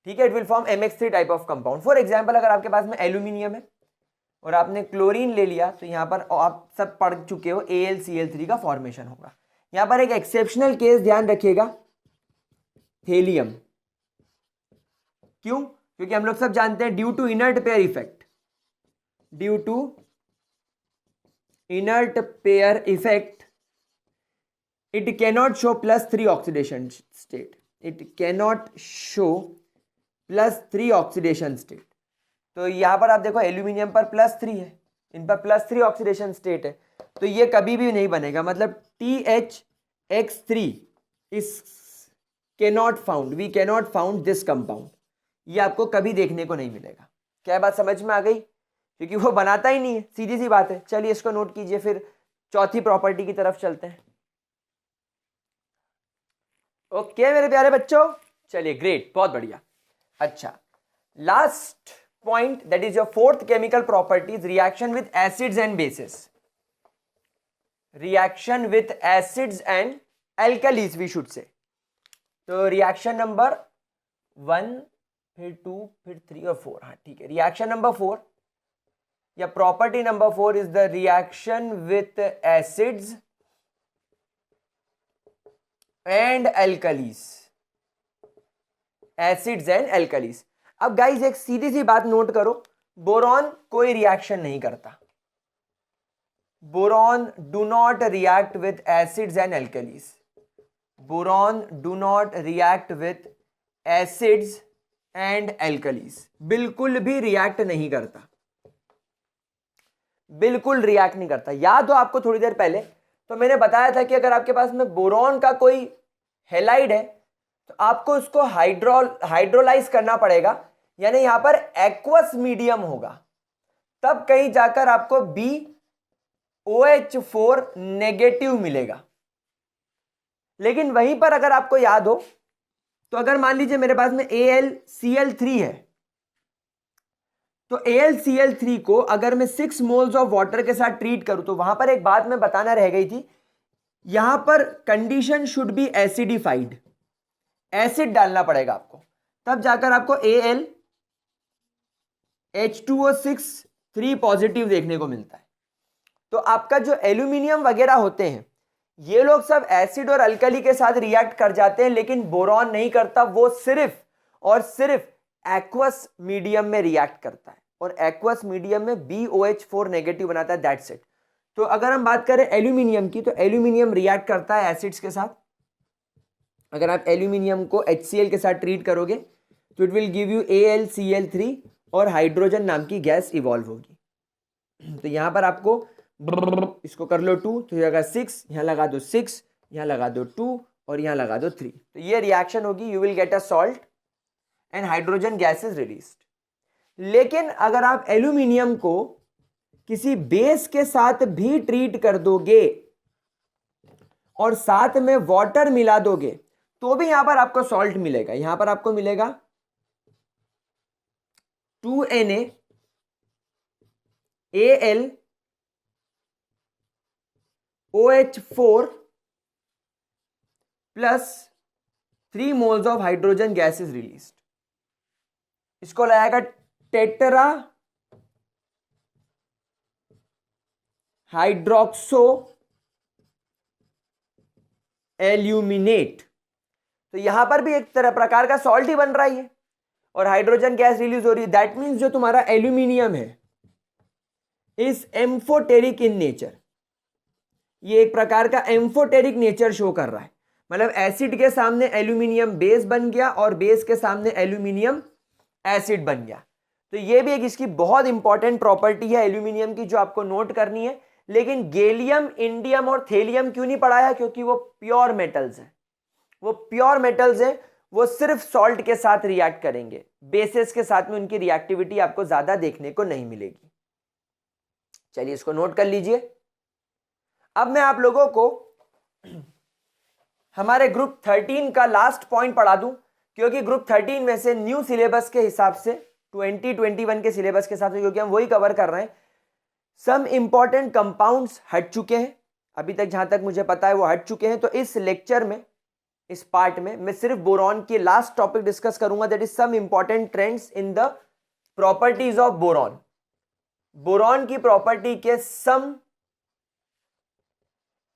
ठीक है, it will form MX3 type of compound. For example अगर आपके पास में एल्यूमिनियम है और आपने क्लोरीन ले लिया तो यहां पर आप सब पढ़ चुके हो AlCl3 का फॉर्मेशन होगा। यहां पर एक एक्सेप्शनल केस ध्यान रखिएगा, हेलियम। क्यों? क्योंकि हम लोग सब जानते हैं due to inert pair effect, due to inert pair effect it cannot show +3 oxidation state, it cannot show +3 oxidation state। तो यहां पर आप देखो एल्यूमिनियम पर +3 है, इन पर +3 ऑक्सीडेशन स्टेट है, तो ये कभी भी नहीं बनेगा। मतलब THX3 is cannot found, we cannot found this compound, ये आपको कभी देखने को नहीं मिलेगा। क्या बात समझ में आ गई? क्योंकि वो बनाता ही नहीं है, सीधी सी बात है। चलिए इसको नोट कीजिए, फिर चौथी प्रॉपर्टी की तरफ चलते हैं। ओके मेरे प्यारे बच्चों, चलिए ग्रेट, बहुत बढ़िया। अच्छा, last point, that is your fourth chemical properties, reaction with acids and bases. Reaction with acids and alkalis we should say. तो रिएक्शन नंबर 1, फिर 2, फिर 3 और 4। हाँ ठीक है, रिएक्शन नंबर 4 या property number 4 is the reaction with acids and alkalis, acids and alkalis. अब guys एक सीधी सी बात नोट करो, बोरॉन कोई रिएक्शन नहीं करता। Boron do not react with acids and alkalis, boron do not react with acids and alkalis, बिल्कुल भी react नहीं करता, बिल्कुल रिएक्ट नहीं करता। याद हो आपको थोड़ी देर पहले तो मैंने बताया था कि अगर आपके पास में बोरॉन का कोई हेलाइड है तो आपको उसको हाइड्रोलाइज करना पड़ेगा, यानी यहां पर एक्वस मीडियम होगा, तब कहीं जाकर आपको BOH4 नेगेटिव मिलेगा। लेकिन वहीं पर अगर आपको याद हो तो अगर मान लीजिए मेरे पास में AlCl3 है, तो AlCl3 को अगर मैं 6 मोल्स ऑफ वाटर के साथ ट्रीट करूं तो वहां पर एक बात मैं बताना रह गई थी, यहां पर condition should be acidified, acid डालना पड़ेगा आपको, तब जाकर आपको AlH2O6 3 पॉजिटिव देखने को मिलता है। तो आपका जो एल्यूमिनियम वगैरह होते हैं ये लोग सब एसिड और अल्कली के साथ रिएक्ट कर जाते हैं, लेकिन बोरॉन नहीं करता, वो सिर्फ और सिर्फ एक्वस मीडियम में रिएक्ट करता है और एक्वस मीडियम में BOH4 नेगेटिव बनाता है, दैट्स इट। तो अगर हम बात करें एल्यूमिनियम की, तो एल्यूमिनियम रिएक्ट करता है एसिड्स के साथ। अगर आप एल्यूमिनियम को HCl के साथ ट्रीट करोगे तो it will give you AlCl3 और हाइड्रोजन नाम की गैस इवॉल्व होगी। तो यहां पर आपको इसको कर लो 2, तो लगा 6, यहां लगा दो 6, यहां लगा दो 2 और यहां लगा दो 3, तो ये रिएक्शन होगी, you will get a salt and hydrogen gas is released. लेकिन अगर आप एल्यूमिनियम को किसी बेस के साथ भी ट्रीट कर दोगे और साथ में वाटर मिला दोगे तो भी यहां पर आपको सॉल्ट मिलेगा। यहां पर आपको मिलेगा 2Na AlOH4 plus 3 moles of hydrogen gas is released. इसको लगाएगा टेट्रा हाइड्रोक्सो एल्यूमिनेट। तो यहां पर भी एक तरह प्रकार का सॉल्ट ही बन रहा है और हाइड्रोजन गैस रिलीज हो रही है। दैट मीन्स जो तुम्हारा एल्यूमिनियम है इज एम्फोटेरिक इन नेचर, ये एक प्रकार का एम्फोटेरिक नेचर शो कर रहा है। मतलब एसिड के सामने एल्यूमिनियम बेस बन गया और बेस के सामने एल्यूमिनियम एसिड बन गया। तो ये भी एक इसकी बहुत इंपॉर्टेंट प्रॉपर्टी है एल्यूमिनियम की जो आपको नोट करनी है। लेकिन गैलियम, इंडियम और थेलियम क्यों नहीं पढ़ाया? क्योंकि वो प्योर मेटल्स हैं, वो प्योर मेटल्स हैं, वो सिर्फ सॉल्ट के साथ रिएक्ट करेंगे, बेसिस के साथ में उनकी रिएक्टिविटी आपको ज्यादा देखने को नहीं मिलेगी। चलिए इसको नोट कर लीजिए। अब मैं आप लोगों को हमारे ग्रुप 13 का लास्ट पॉइंट पढ़ा दूं, क्योंकि ग्रुप 13 में से न्यू सिलेबस के हिसाब से 2021 के सिलेबस के हिसाब से, क्योंकि हम वही कवर कर रहे हैं, सम इंपॉर्टेंट कंपाउंड्स हट चुके हैं, अभी तक जहां तक मुझे पता है वो हट चुके हैं। तो इस लेक्चर में, इस पार्ट में मैं सिर्फ बोरॉन के लास्ट टॉपिक डिस्कस करूंगा, that is some important trends in the properties of boron. Boron की प्रॉपर्टी के सम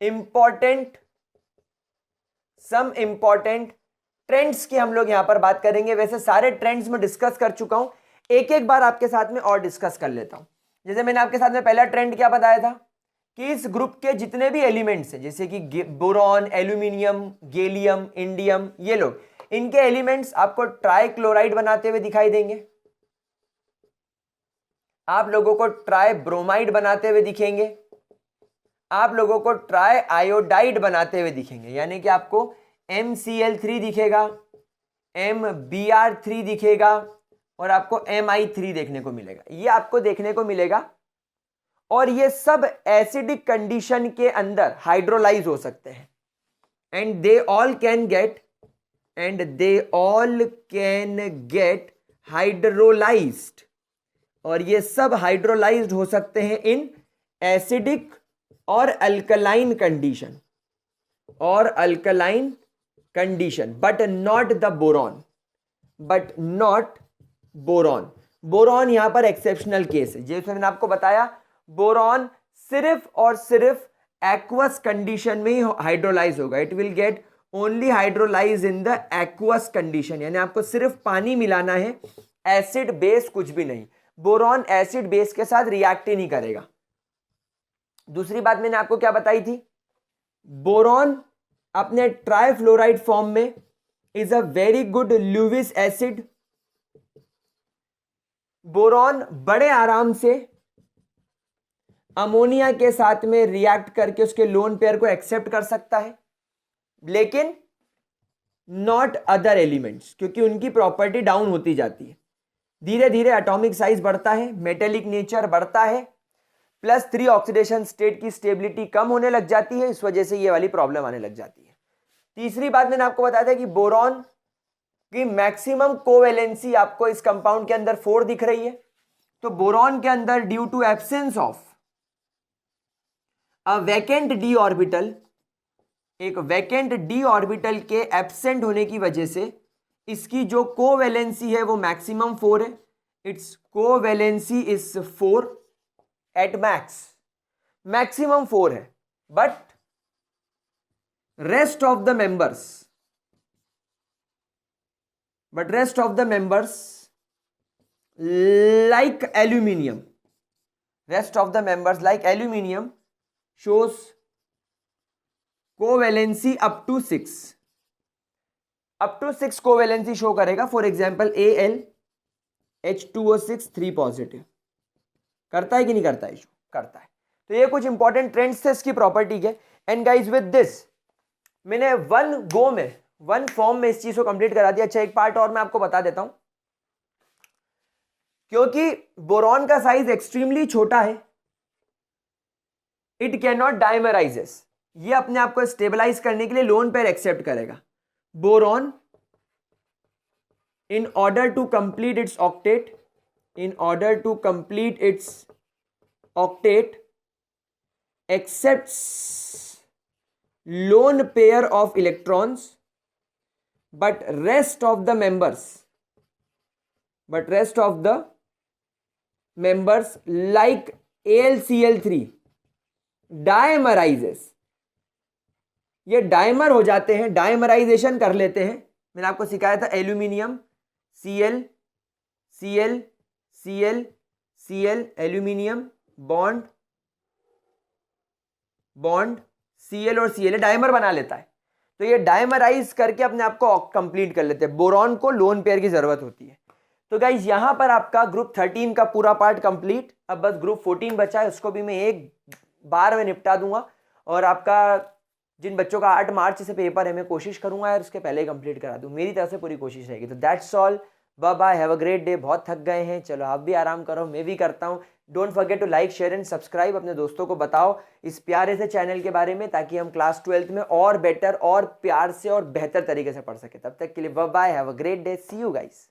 इंपॉर्टेंट ट्रेंड्स की हम लोग यहां पर बात करेंगे। वैसे सारे ट्रेंड्स में डिस्कस कर चुका हूं, एक एक बार आपके साथ में और डिस्कस कर लेता हूं। जैसे मैंने आपके साथ में पहला ट्रेंड क्या बताया था कि इस ग्रुप के जितने भी एलिमेंट्स हैं, जैसे कि बोरॉन, एल्यूमिनियम, गैलियम, इंडियम, ये लोग, इनके एलिमेंट्स आपको ट्राइक्लोराइड बनाते हुए दिखाई देंगे, आप लोगों को ट्राई ब्रोमाइड बनाते हुए दिखेंगे, आप लोगों को ट्राई आयोडाइड बनाते हुए दिखेंगे, यानी कि आपको MCl3 दिखेगा, MBr3 दिखेगा और आपको Mi3 देखने को मिलेगा, ये आपको देखने को मिलेगा। और ये सब एसिडिक कंडीशन के अंदर हाइड्रोलाइज हो सकते हैं, and they all can get hydrolysed, और ये सब हाइड्रोलाइज्ड हो सकते हैं इन एसिडिक और alkaline condition, but not boron. Boron यहां पर एक्सेप्शनल केस है। जैसे मैंने आपको बताया, बोरॉन सिर्फ और सिर्फ एक्वस कंडीशन में ही हाइड्रोलाइज होगा, it will get only hydrolyse in the aqueous condition, यानी आपको सिर्फ पानी मिलाना है, एसिड बेस कुछ भी नहीं। बोरॉन एसिड बेस के साथ रिएक्ट ही नहीं करेगा। दूसरी बात मैंने आपको क्या बताई थी, बोरॉन अपने ट्राइफ्लोराइड फॉर्म में is a very good Lewis acid. Boron बड़े आराम से अमोनिया के साथ में रिएक्ट करके उसके लोन पेयर को एक्सेप्ट कर सकता है, लेकिन नॉट अदर एलिमेंट्स, क्योंकि उनकी प्रॉपर्टी डाउन होती जाती है, धीरे धीरे एटॉमिक साइज बढ़ता है, मेटेलिक नेचर बढ़ता है, +3 ऑक्सीडेशन स्टेट की स्टेबिलिटी कम होने लग जाती है, इस वजह से ये वाली प्रॉब्लम आने लग जाती है। तीसरी बात मैंने आपको बताया था कि बोरॉन की मैक्सिमम कोवेलेंसी आपको इस कंपाउंड के अंदर 4 दिख रही है। तो बोरॉन के अंदर due to absence of a vacant D orbital, एक वैकेंट डी ऑर्बिटल के एब्सेंट होने की वजह से इसकी जो कोवेलेंसी है वो मैक्सिमम 4 है। Its covalency is 4 at maximum 4 है, but rest of the members like aluminum shows covalency up to 6 covalency show करेगा। फॉर एग्जाम्पल AlH2O6 3 पॉजिटिव करता है कि नहीं करता है? करता है। तो ये कुछ इंपॉर्टेंट ट्रेंड्स थे इसकी प्रॉपर्टी के। एंड गाइज विद दिस मैंने वन फॉर्म में इस चीज को कंप्लीट करा दिया। अच्छा, एक पार्ट और मैं आपको बता देता हूं, क्योंकि बोरॉन का साइज एक्सट्रीमली छोटा है, इट कैन नॉट डाइमराइजेस, ये अपने आप को स्टेबलाइज करने के लिए लोन पेयर एक्सेप्ट करेगा। Boron in order to complete its octet accepts lone pair of electrons, but rest of the members like AlCl3 डायमराइजेस, ये डायमर हो जाते हैं, डायमराइजेशन कर लेते हैं। मैंने आपको सिखाया था aluminium Cl aluminium bond Cl और Cl डायमर बना लेता है, तो ये डायमराइज करके अपने आप को कंप्लीट कर लेते हैं। बोरॉन को लोन पेयर की जरूरत होती है। तो गाइज यहां पर आपका ग्रुप 13 का पूरा पार्ट कंप्लीट। अब बस ग्रुप 14 बचा है, उसको भी मैं एक बार में निपटा दूंगा। और आपका जिन बच्चों का 8 मार्च से पेपर है, मैं कोशिश करूंगा यार उसके पहले ही कंप्लीट करा दूं, मेरी तरफ से पूरी कोशिश रहेगी। तो that's all, bye bye, have a great day. बहुत थक गए हैं, चलो आप भी आराम करो, मैं भी करता हूं। Don't forget to like, share and subscribe. अपने दोस्तों को बताओ इस प्यारे से चैनल के बारे में, ताकि हम क्लास 12th में और बेटर और प्यार से और बेहतर तरीके से पढ़ सके। तब तक के लिए bye bye, have a great day, see you guys.